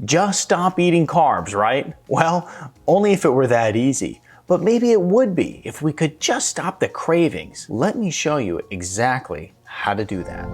Just stop eating carbs, right? Well, only if it were that easy. But maybe it would be if we could just stop the cravings. Let me show you exactly how to do that.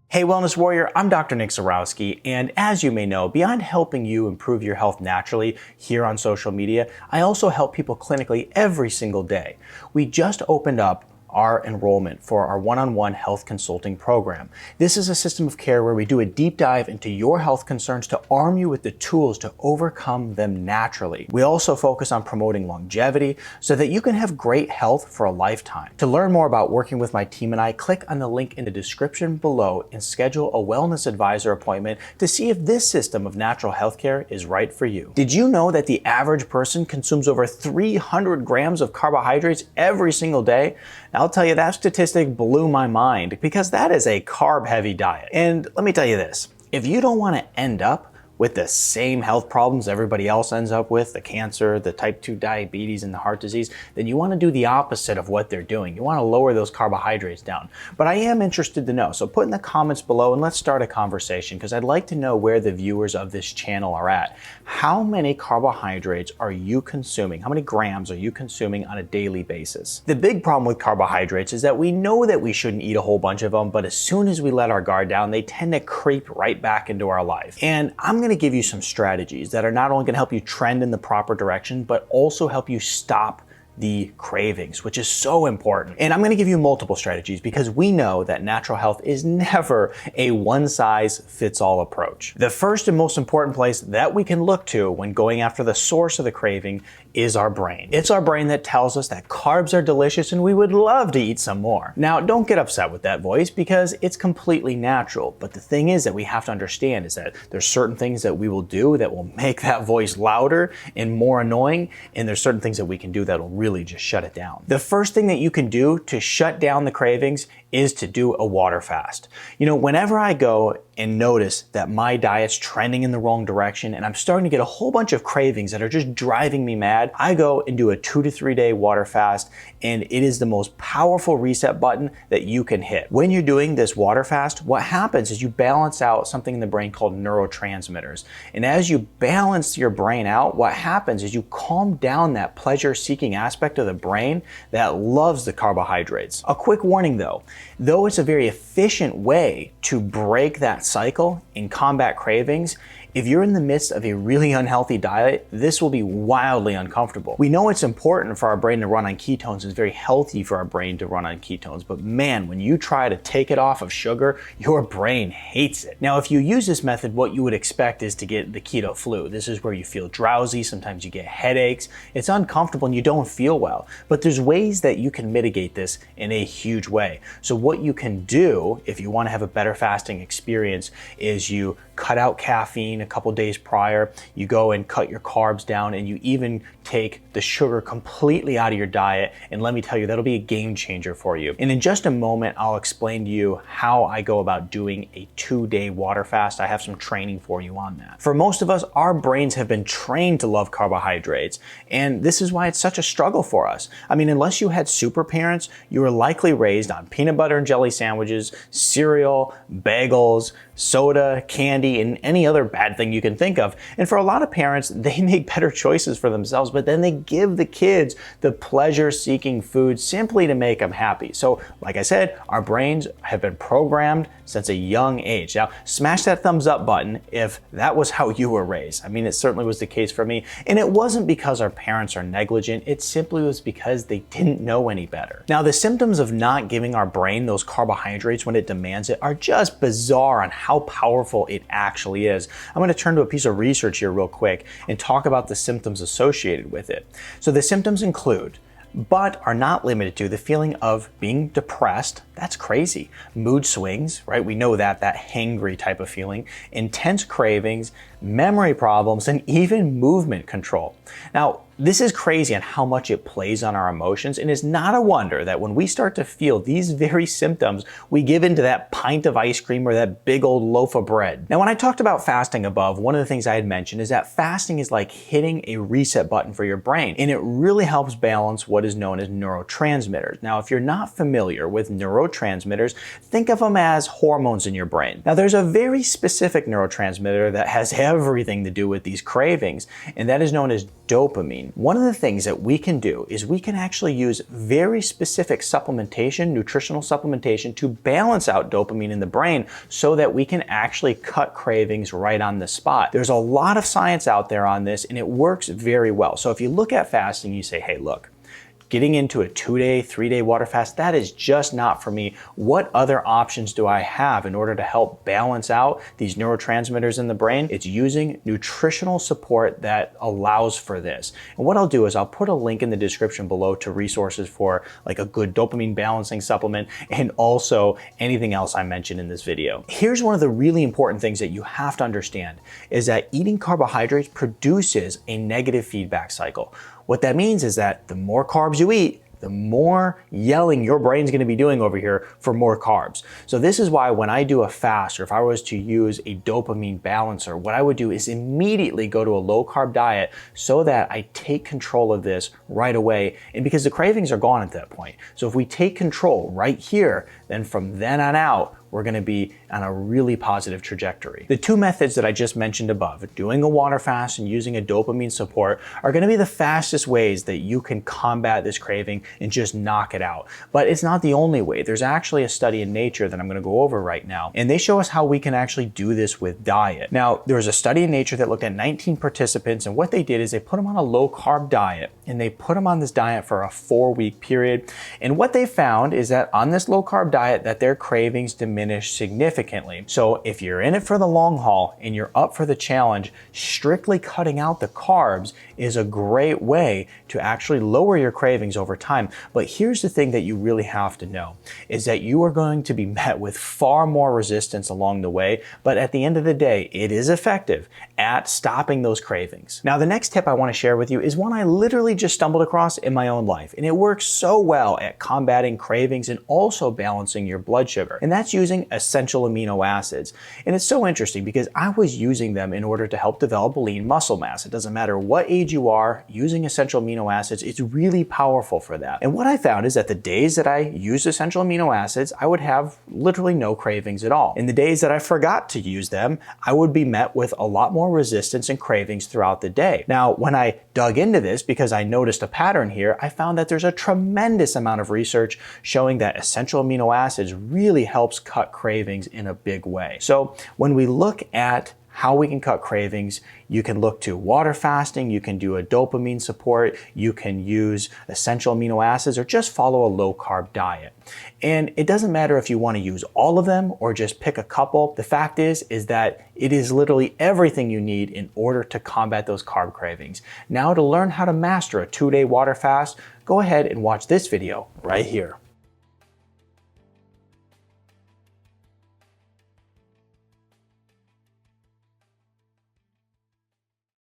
Hey Wellness Warrior, I'm Dr. Nick Zyrowski, and as you may know, beyond helping you improve your health naturally here on social media, I also help people clinically every single day. We just opened up our enrollment for our one-on-one health consulting program. This is a system of care where we do a deep dive into your health concerns to arm you with the tools to overcome them naturally. We also focus on promoting longevity so that you can have great health for a lifetime. To learn more about working with my team and I, click on the link in the description below and schedule a wellness advisor appointment to see if this system of natural healthcare is right for you. Did you know that the average person consumes over 300 grams of carbohydrates every single day? I'll tell you, that statistic blew my mind because that is a carb-heavy diet. And let me tell you this, if you don't want to end up with the same health problems everybody else ends up with, the cancer, the type 2 diabetes, and the heart disease, then you want to do the opposite of what they're doing. You want to lower those carbohydrates down. But I am interested to know, so put in the comments below and let's start a conversation because I'd like to know where the viewers of this channel are at. How many carbohydrates are you consuming? How many grams are you consuming on a daily basis? The big problem with carbohydrates is that we know that we shouldn't eat a whole bunch of them, but as soon as we let our guard down, they tend to creep right back into our life. And I'm going to give you some strategies that are not only going to help you trend in the proper direction, but also help you stop the cravings, which is so important. And I'm going to give you multiple strategies because we know that natural health is never a one-size-fits-all approach. The first and most important place that we can look to when going after the source of the craving is our brain. It's our brain that tells us that carbs are delicious and we would love to eat some more. Now, don't get upset with that voice because it's completely natural. But the thing is that we have to understand is that there's certain things that we will do that will make that voice louder and more annoying, and there's certain things that we can do that will really just shut it down. The first thing that you can do to shut down the cravings is to do a water fast. You know, whenever I go and notice that my diet's trending in the wrong direction and I'm starting to get a whole bunch of cravings that are just driving me mad, I go and do a 2 to 3 day water fast, and it is the most powerful reset button that you can hit. When you're doing this water fast, what happens is you balance out something in the brain called neurotransmitters. And as you balance your brain out, what happens is you calm down that pleasure-seeking aspect of the brain that loves the carbohydrates. A quick warning though it's a very efficient way to break that cycle and combat cravings, if you're in the midst of a really unhealthy diet, this will be wildly uncomfortable. We know it's important for our brain to run on ketones. It's very healthy for our brain to run on ketones. But man, when you try to take it off of sugar, your brain hates it. Now, if you use this method, what you would expect is to get the keto flu. This is where you feel drowsy. Sometimes you get headaches. It's uncomfortable and you don't feel well. But there's ways that you can mitigate this in a huge way. So what you can do if you want to have a better fasting experience is you cut out caffeine a couple days prior, you go and cut your carbs down, and you even take the sugar completely out of your diet. And let me tell you, that'll be a game changer for you. And in just a moment, I'll explain to you how I go about doing a 2-day water fast. I have some training for you on that. For most of us, our brains have been trained to love carbohydrates, and this is why it's such a struggle for us. I mean, unless you had super parents, you were likely raised on peanut butter and jelly sandwiches, cereal, bagels, soda, candy, and any other bad thing you can think of. And for a lot of parents, they make better choices for themselves, but then they give the kids the pleasure-seeking food simply to make them happy. So, like I said, our brains have been programmed since a young age. Now, smash that thumbs up button if that was how you were raised. I mean, it certainly was the case for me. And it wasn't because our parents are negligent. It simply was because they didn't know any better. Now, the symptoms of not giving our brain those carbohydrates when it demands it are just bizarre on how powerful it actually is. I'm going to turn to a piece of research here real quick and talk about the symptoms associated with it. So the symptoms include, but are not limited to, the feeling of being depressed. That's crazy. Mood swings, right? We know that hangry type of feeling, intense cravings, memory problems, and even movement control. Now, This is crazy on how much it plays on our emotions, and it's not a wonder that when we start to feel these very symptoms, we give into that pint of ice cream or that big old loaf of bread. Now, when I talked about fasting above, one of the things I had mentioned is that fasting is like hitting a reset button for your brain, and it really helps balance what is known as neurotransmitters. Now, if you're not familiar with neurotransmitters, think of them as hormones in your brain. Now, there's a very specific neurotransmitter that has everything to do with these cravings, and that is known as dopamine. One of the things that we can do is we can actually use very specific supplementation, nutritional supplementation, to balance out dopamine in the brain so that we can actually cut cravings right on the spot. There's a lot of science out there on this, and it works very well. So if you look at fasting, you say, hey, look, getting into a 2-day, 3-day water fast, that is just not for me. What other options do I have in order to help balance out these neurotransmitters in the brain? It's using nutritional support that allows for this. And what I'll do is I'll put a link in the description below to resources for like a good dopamine balancing supplement and also anything else I mentioned in this video. Here's one of the really important things that you have to understand is that eating carbohydrates produces a negative feedback cycle. What that means is that the more carbs you eat, the more yelling your brain's gonna be doing over here for more carbs. So this is why when I do a fast, or if I was to use a dopamine balancer, what I would do is immediately go to a low carb diet so that I take control of this right away. And because the cravings are gone at that point. So if we take control right here, then from then on out, we're gonna be on a really positive trajectory. The two methods that I just mentioned above, doing a water fast and using a dopamine support, are gonna be the fastest ways that you can combat this craving and just knock it out. But it's not the only way. There's actually a study in Nature that I'm gonna go over right now, and they show us how we can actually do this with diet. Now, there was a study in Nature that looked at 19 participants, and what they did is they put them on a low carb diet, and they put them on this diet for a 4-week period. And what they found is that on this low carb diet, that their cravings diminished significantly. So if you're in it for the long haul and you're up for the challenge, strictly cutting out the carbs is a great way to actually lower your cravings over time. But here's the thing that you really have to know is that you are going to be met with far more resistance along the way, but at the end of the day, it is effective at stopping those cravings. Now, the next tip I want to share with you is one I literally just stumbled across in my own life, and it works so well at combating cravings and also balancing your blood sugar, and that's using essential amino acids. And it's so interesting because I was using them in order to help develop lean muscle mass. It doesn't matter what age you are, using essential amino acids, it's really powerful for that. And what I found is that the days that I used essential amino acids, I would have literally no cravings at all. In the days that I forgot to use them, I would be met with a lot more resistance and cravings throughout the day. Now, when I dug into this, because I noticed a pattern here, I found that there's a tremendous amount of research showing that essential amino acids really helps cut cravings in a big way. So when we look at how we can cut cravings, you can look to water fasting, you can do a dopamine support, you can use essential amino acids, or just follow a low carb diet. And it doesn't matter if you want to use all of them or just pick a couple. The fact is that it is literally everything you need in order to combat those carb cravings. Now, to learn how to master a 2-day water fast, go ahead and watch this video right here.